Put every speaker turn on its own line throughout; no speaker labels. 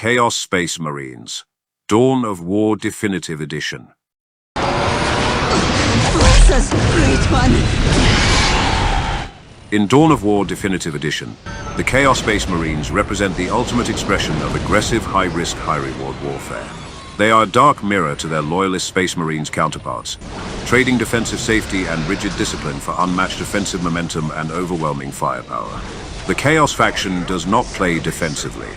Chaos Space Marines, Dawn of War Definitive Edition.
Bless us, Great One!
In Dawn of War Definitive Edition, the Chaos Space Marines represent the ultimate expression of aggressive, high-risk, high-reward warfare. They are a dark mirror to their loyalist Space Marines counterparts, trading defensive safety and rigid discipline for unmatched offensive momentum and overwhelming firepower. The Chaos faction does not play defensively.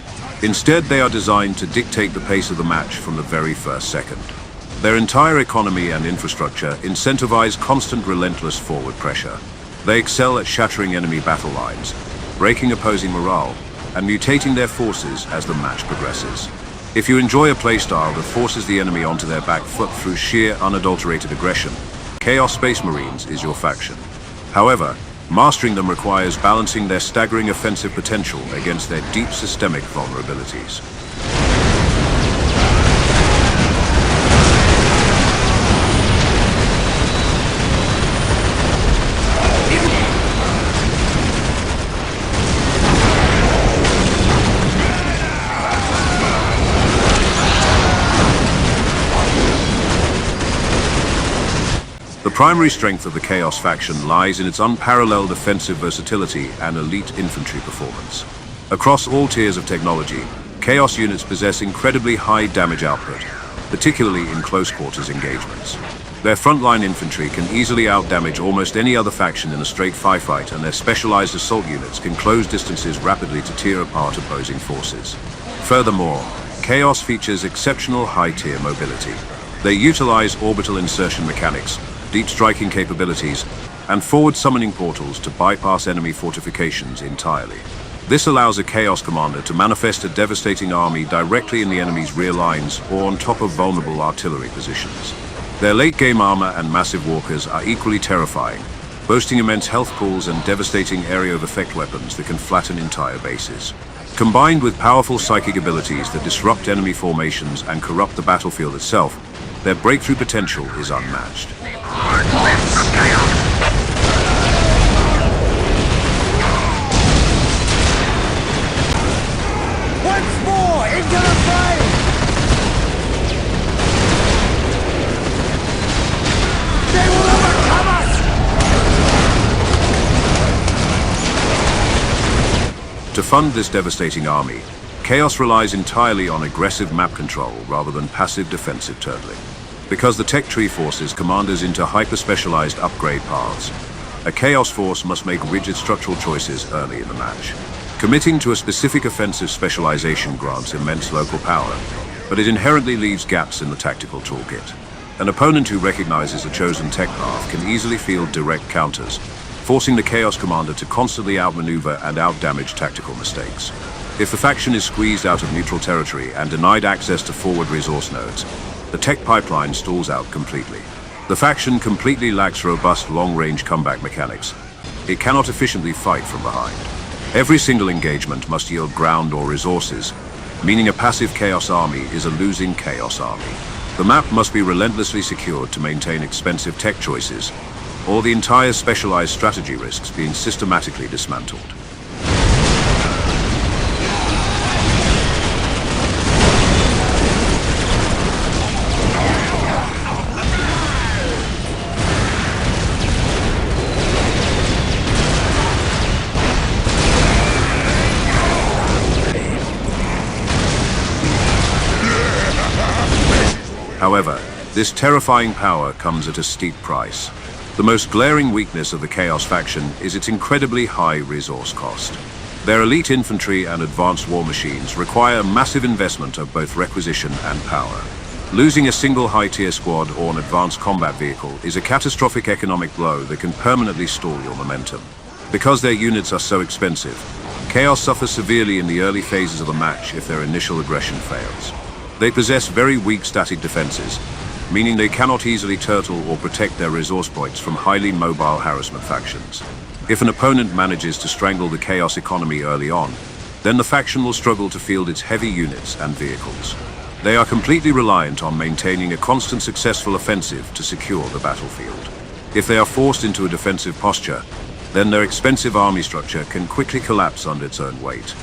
Instead, they are designed to dictate the pace of the match from the very first second. Their entire economy and infrastructure incentivize constant, relentless forward pressure. They excel at shattering enemy battle lines, breaking opposing morale, and mutating their forces as the match progresses. If you enjoy a playstyle that forces the enemy onto their back foot through sheer, unadulterated aggression, Chaos Space Marines is your faction. However, mastering them requires balancing their staggering offensive potential against their deep systemic vulnerabilities. The primary strength of the Chaos faction lies in its unparalleled offensive versatility and elite infantry performance. Across all tiers of technology, Chaos units possess incredibly high damage output, particularly in close quarters engagements. Their frontline infantry can easily outdamage almost any other faction in a straight firefight, and their specialized assault units can close distances rapidly to tear apart opposing forces. Furthermore, Chaos features exceptional high-tier mobility. They utilize orbital insertion mechanics, deep striking capabilities, and forward summoning portals to bypass enemy fortifications entirely. This allows a Chaos commander to manifest a devastating army directly in the enemy's rear lines or on top of vulnerable artillery positions. Their late-game armor and massive walkers are equally terrifying, boasting immense health pools and devastating area of effect weapons that can flatten entire bases. Combined with powerful psychic abilities that disrupt enemy formations and corrupt the battlefield itself, their breakthrough potential is unmatched.
Once more, into the fray! They will overcome us!
To fund this devastating army, Chaos relies entirely on aggressive map control rather than passive defensive turtling. Because the tech tree forces commanders into hyper-specialized upgrade paths, a Chaos force must make rigid structural choices early in the match. Committing to a specific offensive specialization grants immense local power, but it inherently leaves gaps in the tactical toolkit. An opponent who recognizes a chosen tech path can easily field direct counters, forcing the Chaos commander to constantly outmaneuver and outdamage tactical mistakes. If the faction is squeezed out of neutral territory and denied access to forward resource nodes, the tech pipeline stalls out completely. The faction completely lacks robust long-range comeback mechanics. It cannot efficiently fight from behind. Every single engagement must yield ground or resources, meaning a passive Chaos army is a losing Chaos army. The map must be relentlessly secured to maintain expensive tech choices, or the entire specialized strategy risks being systematically dismantled. However, this terrifying power comes at a steep price. The most glaring weakness of the Chaos faction is its incredibly high resource cost. Their elite infantry and advanced war machines require massive investment of both requisition and power. Losing a single high-tier squad or an advanced combat vehicle is a catastrophic economic blow that can permanently stall your momentum. Because their units are so expensive, Chaos suffers severely in the early phases of a match if their initial aggression fails. They possess very weak static defenses, meaning they cannot easily turtle or protect their resource points from highly mobile harassment factions. If an opponent manages to strangle the Chaos economy early on, then the faction will struggle to field its heavy units and vehicles. They are completely reliant on maintaining a constant successful offensive to secure the battlefield. If they are forced into a defensive posture, then their expensive army structure can quickly collapse under its own weight.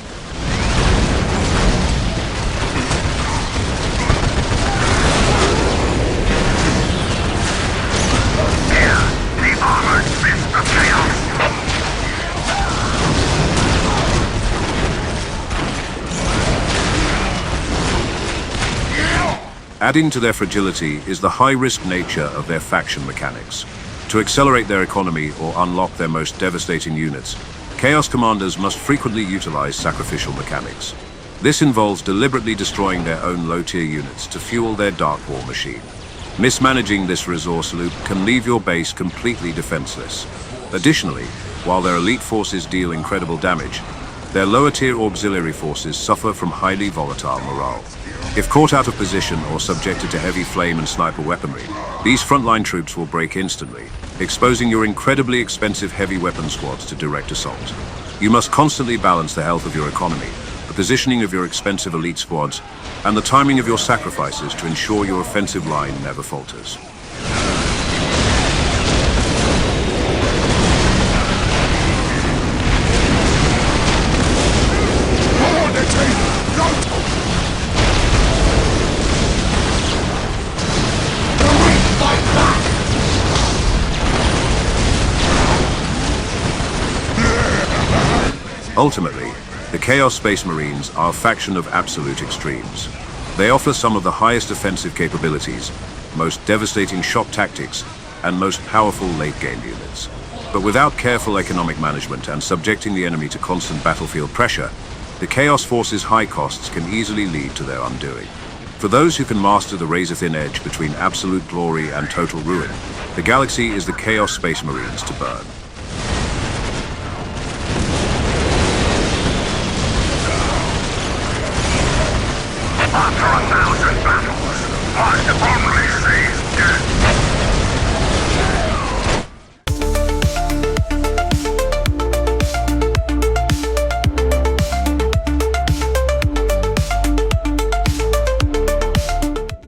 Adding to their fragility is the high-risk nature of their faction mechanics. To accelerate their economy or unlock their most devastating units, Chaos Commanders must frequently utilize sacrificial mechanics. This involves deliberately destroying their own low-tier units to fuel their Dark War machine. Mismanaging this resource loop can leave your base completely defenseless. Additionally, while their elite forces deal incredible damage, their lower-tier auxiliary forces suffer from highly volatile morale. If caught out of position or subjected to heavy flame and sniper weaponry, these frontline troops will break instantly, exposing your incredibly expensive heavy weapon squads to direct assault. You must constantly balance the health of your economy, the positioning of your expensive elite squads, and the timing of your sacrifices to ensure your offensive line never falters. Ultimately, the Chaos Space Marines are a faction of absolute extremes. They offer some of the highest offensive capabilities, most devastating shock tactics, and most powerful late-game units. But without careful economic management and subjecting the enemy to constant battlefield pressure, the Chaos Force's high costs can easily lead to their undoing. For those who can master the razor-thin edge between absolute glory and total ruin, the galaxy is the Chaos Space Marines to burn.